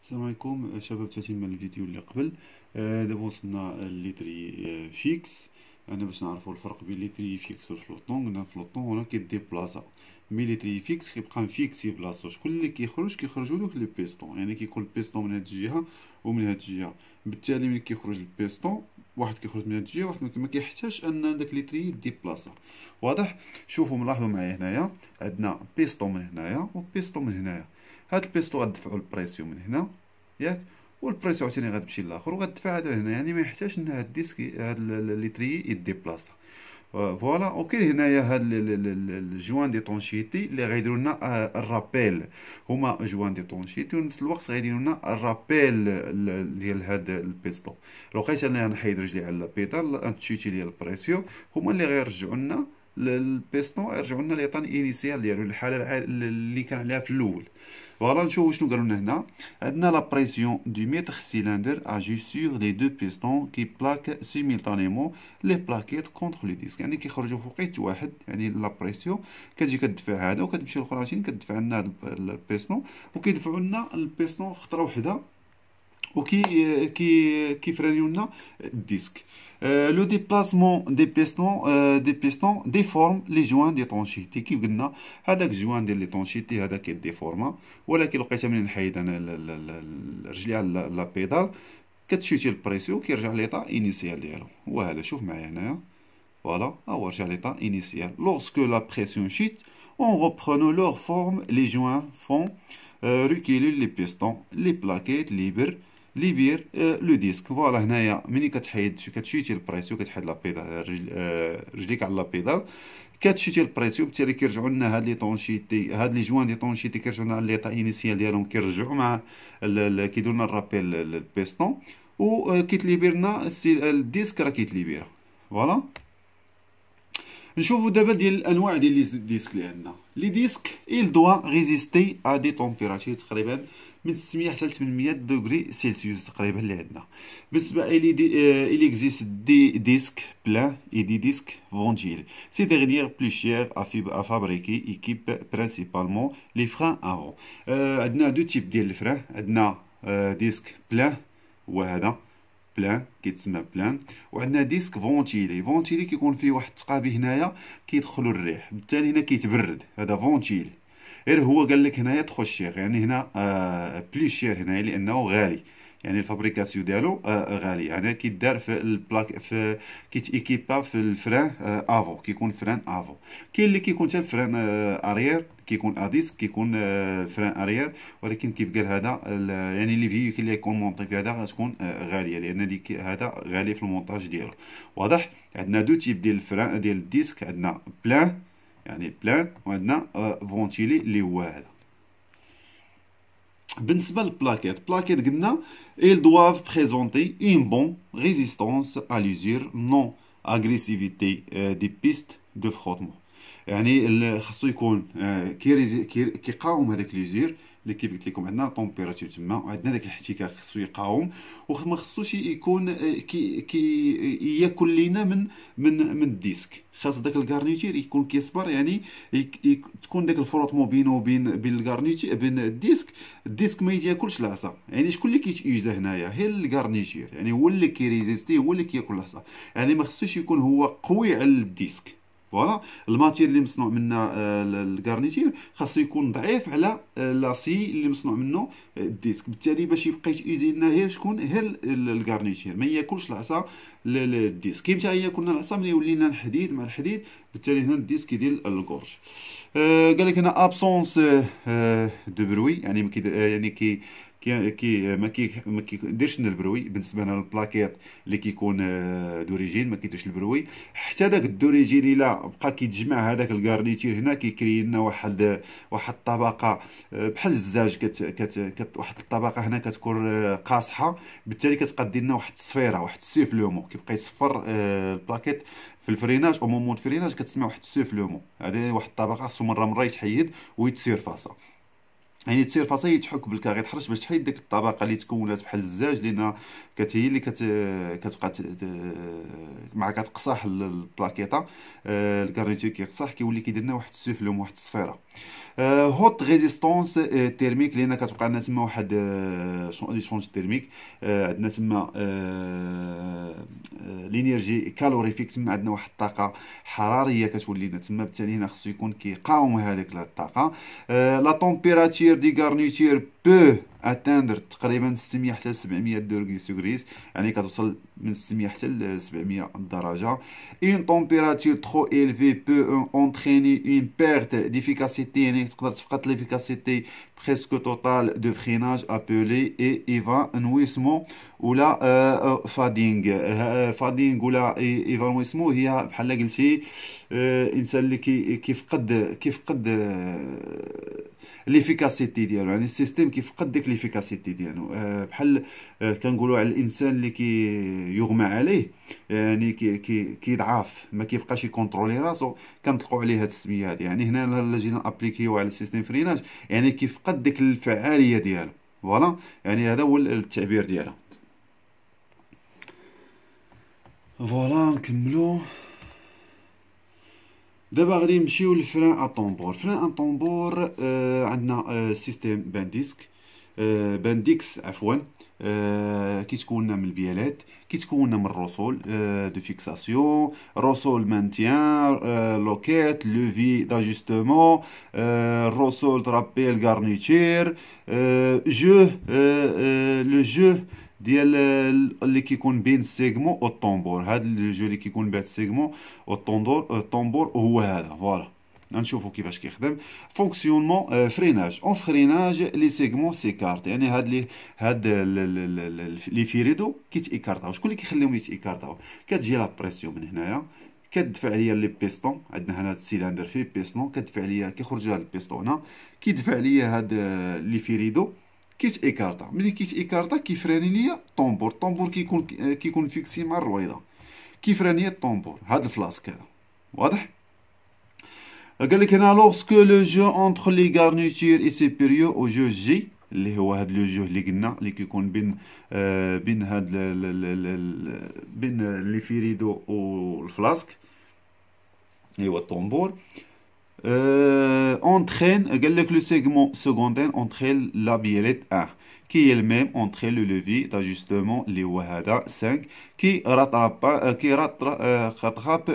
السلام عليكم شباب، تتم الفيديو اللي قبل. دابا وصلنا ليتري فيكس. انا باش نعرفوا الفرق بين ليتري فيكس والفلوطون. قلنا الفلوطون هنا كيديبلاصا، مي ليتري فيكس كيبقى مفيكسي بلاصتو. شكون اللي كيخرجوا لك لي بيستون، يعني كيكون البيستون من هاد الجهه ومن هاد الجهه. بالتالي ملي كيخرج البيستون واحد كيخرج من هاد الجهه، واحد ما كيحتاجش ان داك ليتري يديبلاصا. واضح؟ شوفوا ملاحظوا معايا هنايا عندنا بيستون من هنايا وبيستون من هنايا. هاد البيستو غدفعو البريسيون من هنا، ياك، والبريسيون عاوتاني غتمشي للاخر وغتدفع هذا هنا. يعني ما يحتاجش ان هاد الديسك هاد ليتري يديبلاصا. فوالا. وكاين هنايا هاد الجوان ديطونشيتي اللي غيديروا لنا الرابيل. هما جوان ديطونشيتي ونفس الوقت غيديروا لنا الرابيل ديال هاد البيستون. لو لقيت انا نحيد رجلي على البيدال نتشيتي ليا البريسيون، هما اللي غيرجعوا لنا البيستون، يرجعوا لنا ليطان انيسيال ديالو، الحاله اللي كان عليها في الاول. فوالا. نشوفو شنو قالوا لنا هنا. عندنا لا بريسيون دو ميتر سيلندر اجي سور لي دو بيستون كي بلاك سيميلتانيمون لي بلاكيت كونتر لو ديسك. يعني كيخرجوا فوقيت واحد، يعني لا بريسيون كتجي كتدفع هذا وكتمشي الاخرى عاوتاني كتدفع لنا هذا البيستون، وكيدفعوا لنا البيستون خطره وحده وكي كيفرانيو لنا الديسك. لو ديبلاسمون دي بيستون ديفورم لي جوان ديطونشيتي. كيف قلنا هذاك الجوان ديال ليطونشيتي هذا كيديفورما، ولكن لقيتها منين نحيد انا رجلي على لا بيدال كتشوتي البريسيون كيرجع ليطا انيسيال ديالو. هو هذا، شوف معايا هنايا. فوالا، ها هو رجع ليطا انيسيال. لورسكو لا بريسيون شيت en reprenant leur forme les joints font reculer les pistons, les plaquettes ليبير لو ديسك. فوالا. هنايا ملي كتشيتي البريسيو كتحيد لا بيدال، رجليك على لا بيدال كتشيتي البريسيو، بالتالي كيرجعوا لنا هاد لي طونشيتي، هاد لي جوان دي طونشيتي كيرجعوا لنا ليطا انيسيال ديالهم، كيرجعوا مع كيديروا لنا الرابيل البيستون، و كيتليبرنا الديسك راه كيتليبيرا. فوالا. نشوفوا دابا ديال الانواع ديال لي ديسك اللي عندنا. لي ديسك il doit résister à des températures تقريبا من 600 حتى ل 800 دوغري سيلسيوس تقريبا اللي عندنا. بالنسبه il existe des disques pleins et des disques ventilés. Ces derniers plus chers à fabriquer équipent principalement les freins avant. عندنا دو تيب ديال الفران. عندنا ديسك بلان، هو هذا بلان كيتسمى بلان، وعندنا ديسك فونتيلي. فونتيلي كيكون فيه واحد التقابي هنايا كيدخلوا الريح، بالتالي هنا كيتبرد، هذا فونتيلي. غير هو قال لك هنايا تخو شير، يعني هنا بلي شير هنايا لانه غالي، يعني الفابريكاسيون ديالو غالي. يعني كيدار في البلاك في كيتيكيبا في الفران افو، كيكون فران افو. كاين اللي كيكون حتى الفران اريير كيكون اديسك، كيكون فران اريير، ولكن كيف قال هذا يعني لي فييكول اللي يكون مونطي في هذا غتكون غاليه، لان هذا غالي في المونتاج ديالو. واضح؟ عندنا دو تيب ديال الفران ديال الديسك، عندنا بلان يعني بلان، وعندنا فونتيلي اللي هو هذا. بالنسبه للبلاكيت، قلنا ils doivent présenter une bonne résistance à l'usure, non agressivité des pistes de frottement. يعني خاصو يكون كيقاوم هذاك ليزير اللي كيف قلت لكم. عندنا طومبيراتور تما وعندنا داك الاحتكاك خاصو يقاوم، وما خصوش يكون ياكل لينا من الديسك. خاص داك الكارنيتير يكون كيصبر، يعني تكون داك الفروطمون بينه وبين الكارنيتير بين الديسك ما ياكلش العصا. يعني شكون اللي كيتيوزا هنايا؟ هي الكارنيتير، يعني هو اللي كيريزيستي، هو اللي كياكل العصا. يعني ما خصوش يكون هو قوي على الديسك. فوالا. الماتير اللي مصنوع منها الكارنيتير خاصو يكون ضعيف على لاسي اللي مصنوع منه الديسك، بالتالي باش يبقى يتيزي لنا غير شكون؟ غير الكارنيتير، ما ياكلش العصا الديسك. كي متى ياكل لنا العصا؟ ملي يولي لنا الحديد مع الحديد، بالتالي هنا الديسك يدير الكورج. قال لك هنا ابسونس دو بروي، يعني ما كيدير، يعني ما كيديرش لنا البروي. بالنسبه لنا البلاكيت اللي كيكون دوريجين ما كيديرش البروي. حتى داك الدوريجين الا بقى كيتجمع هذاك الكارنيتير هنا كيكري لنا واحد الطبقه بحال الزاج، واحد الطبقه هنا كتكون قاصحه، بالتالي كتبقى دير لنا واحد الصفيره، واحد السيفلومون كيبقى يصفر البلاكيت في الفريناج او مومون الفريناج كتسمع واحد السيفلومون. هذه واحد الطبقه خصو مره يتحيد ويتسيرفاسا. يعني تصير فاصي تحك بالكاغي تحرش باش تحيد ديك الطبقه اللي تكونات بحال الزاج، لان هي اللي كتبقى مع كتقصاح البلاكيطه. الكارنيتير كيقصاح كيولي كيدير لنا واحد السفلوم، واحد الصفيره. هوت ريزيستونس تيرميك، لان كتبقى عندنا تما واحد لي شونج تيرميك. عندنا تما لينيرجي كالوريفيك، تما عندنا واحد الطاقه حراريه كتولي لنا تما، بالتالي هنا خصو يكون كيقاوم هذيك الطاقه. لا طومبيراتور دي غارنيتور بو اتاندر تقريبا 600 حتى 700 درجة سيغريس، يعني كتوصل من 600 حتى ل 700 درجة. اون طومبيراتور ترو إلفي بو انتريني اون بيرت ديفيكاسيتي، يعني تقدر تفقد ليفيكاسيتي بريسك توتال دو فريناج ابولي اي ايفانويسمون ولا فادينغ ولا ايفانويسمون. هي بحال قلتي انسان اللي كيفقد ليفيكاسيتي ديالو، يعني السيستيم كيفقد ديك ليفيكاسيتي ديالو. بحال كنقولوا على الانسان اللي يغمى عليه، يعني كيضعف، ما كيبقاش يكونترولي راسو، كنطلقوا عليه هاد السميه هادي. يعني هنا الا جينا ابليكيو على السيستيم فريناج، يعني كيفقد ديك الفعاليه ديالو. فوالا، يعني هذا هو التعبير ديالها. فوالا نكملو. دابا غادي نمشيو للفران ا طومبور. فران ا طومبور عندنا سيستيم بانديكس عفوا. كيتكون لنا من البيالات، كيتكون لنا من الرسول دو فيكساسيون، رسول مانتيان، لوكيت، لوفي داجوستمون، الرسول ترابيل غارنيتير، جو لو جو ديال اللي كيكون بين السيغمون و الطومبور. هاد الجو اللي كيكون بين السيغمون و الطومبور هو هذا. فوالا غنشوفو كيفاش كيخدم. فونكسيونمون فريناج. اون فريناج لي سيغمون سيكارت، يعني هاد لي فيريدو كيتيكارطاو. شكون اللي كيخليهم يتيكارطاو؟ كتجي لا بريسيون من هنايا، كتدفع ليا لي بيستون. عندنا هنا هاد السيلندر فيه بيستون، كتدفع ليا، كيخرج هاد البيستون هنا، كيدفع ليا هاد لي فيريدو، كيتيكارطا. ملي كيتيكارطا كيفراني ليا الطومبور. الطومبور كيكون فيكسي مع الرويضه، كيفراني الطومبور. هاد الفلاسك هذا واضح. قال لك هنا لوغسكو لو جو اونتر لي غارنيتور اي سوبيريور او جو جي، اللي هو هاد لو جو اللي قلنا اللي كيكون بين هاد بين لي فيريدو والفلاسك، ايوا الطومبور. entraîne, قال لك le segment secondaire entraîne la biellette 1 qui est le même entre le levier d'ajustement اللي هو هذا 5 كي rattrape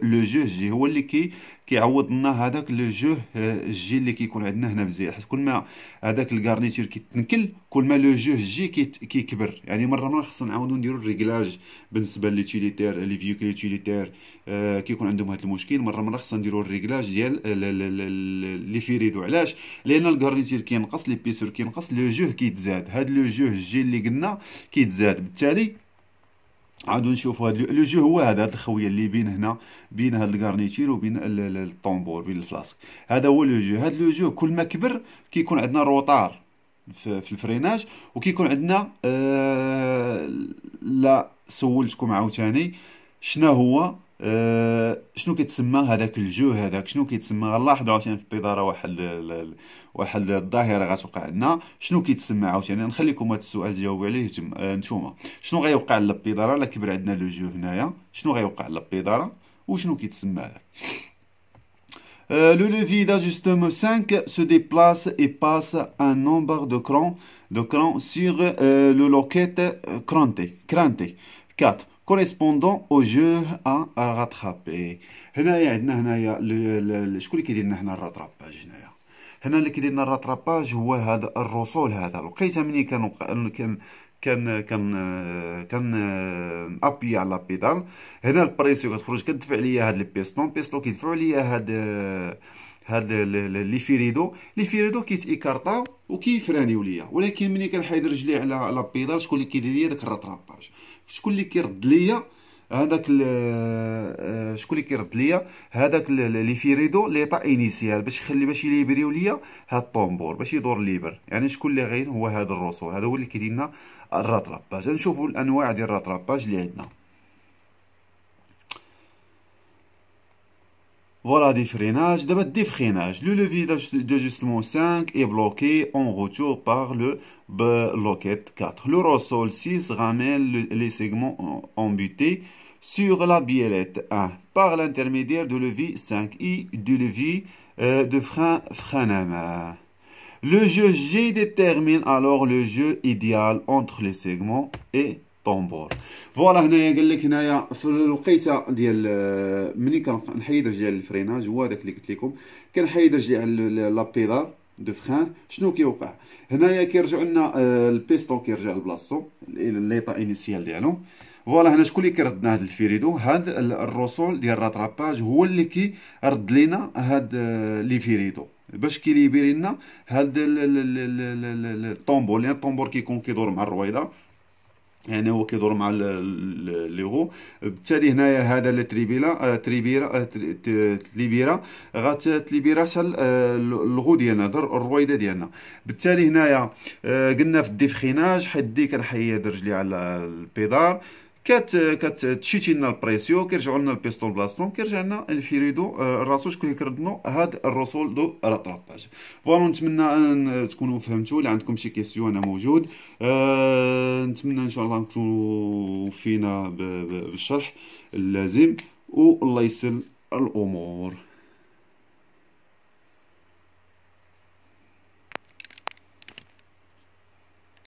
لو جو جي، هو اللي كيعوض لنا هذاك لو جو جي اللي كيكون عندنا هنا مزيان. حيت كل ما هذاك الكارنيتور كيتنكل، كل ما لو جو جي كيكبر. يعني مره خصنا نعاودو نديرو الريغلاج بالنسبه ليوتيليتير، لي فيوكل يوتيليتير كيكون عندهم هذا المشكل. مره خصنا نديرو الريغلاج ديال لي فيريدو. علاش؟ لان الكارنيتور كينقص، لي بيسور كينقص، لو جو كيتزاد. هاد لو جو جي اللي قلنا كيتزاد، بالتالي عادو نشوفوا هاد لو جو هو هذا الخويه اللي بين هنا، بين هاد الكارنيتير وبين الطومبور، بين الفلاسك. هذا هو لو جو. هاد لو جو كل ما كبر كيكون عندنا روطار في الفريناج، وكيكون عندنا لا سولتكم عاوتاني شنو هو شنو كيتسمى هذاك الجو هذاك، شنو كيتسمى؟ غنلاحظوا عاوتاني في البيضاره واحد الظاهره غتوقع لنا. شنو كيتسمى عاوتاني؟ نخليكم هذا السؤال تجاوبوا عليه نتوما. شنو غيوقع للبيضاره الا كبر عندنا لو جو هنايا؟ شنو غيوقع للبيضاره وشنو كيتسمى هذاك؟ Le levier d'ajustement 5 se déplace et passe un nombre de crans sur le loquette cranté 4 correspondant au jeu à rattraper. هنايا عندنا شكون اللي كيدير لنا هنا الراتراباج؟ هنا اللي كيدير لنا الراتراباج هو هذا الرسول هذا. لقيتها ملي كان ابي على البيدال. هنا البريسيون كتخرج، كتدفع ليا هاد لي بيستون كيدفعوا ليا هاد لي فيريدو كيتيكارطاو وكيفرانيو ليا. ولكن ملي كنحيد رجلي على البيدال، شكون اللي كيدير ليا داك الراتراباج؟ شكون اللي كيرد ليا هذاك شكون اللي كيرد ليا هذاك لي فيريدو ليطا انيسيال، باش يليبريو ليا هاد الطومبور، باش يدور ليبر. يعني شكون اللي غير هو هذا الرسول، هذا هو اللي كيدير لنا الراتراباج. نشوفوا الانواع ديال الراتراباج اللي عندنا. Voilà des freinages. D'abord des freinages. Le levier d'ajustement 5 est bloqué en retour par le bloquette 4. Le ressort 6 ramène les segments embutés sur la biellette 1 par l'intermédiaire du levier 5i du levier de frein à main. Le jeu G détermine alors le jeu idéal entre les segments et طومبور. فوالا هنايا قال لك هنايا في الوقيته ديال ملي كنحيد رجلي على الفريناج، هو هذاك اللي قلت لكم، كنحيد رجلي على لا بيدال دو فران، شنو كيوقع هنايا؟ كيرجع لنا البيستون كيرجع لبلاصتو ليطا انيسيال ديالو. فوالا هنا شكون اللي كيردنا هاد الفيريدو؟ هاد الرسول ديال الراتراباج هو اللي كيرد لينا هاد لي فيريدو باش كيليبيري لنا هاد الطومبور، لان الطومبور كيكون كيدور مع الرويضه، يعني هو كيدور مع ليغو. بالتالي هنايا هذا تليبيرا غاتليبيرا حتى الغو ديالنا، الرويده ديالنا. بالتالي هنايا قلنا في الديفخيناج، حيت دي كنحيد رجلي على البيدال، كتشيتي لنا البريسيو، كيرجعوا لنا البيستون بلاصتهم، كيرجع لنا الفيريدو الراسو. شكون اللي كيردنو؟ هاد الرسول دو راتراباج. فوالا نتمنى ان تكونوا فهمتوا. اللي عندكم شي كيسيون انا موجود. نتمنى ان شاء الله نكونوا وفينا بالشرح اللازم، والله يسر الامور.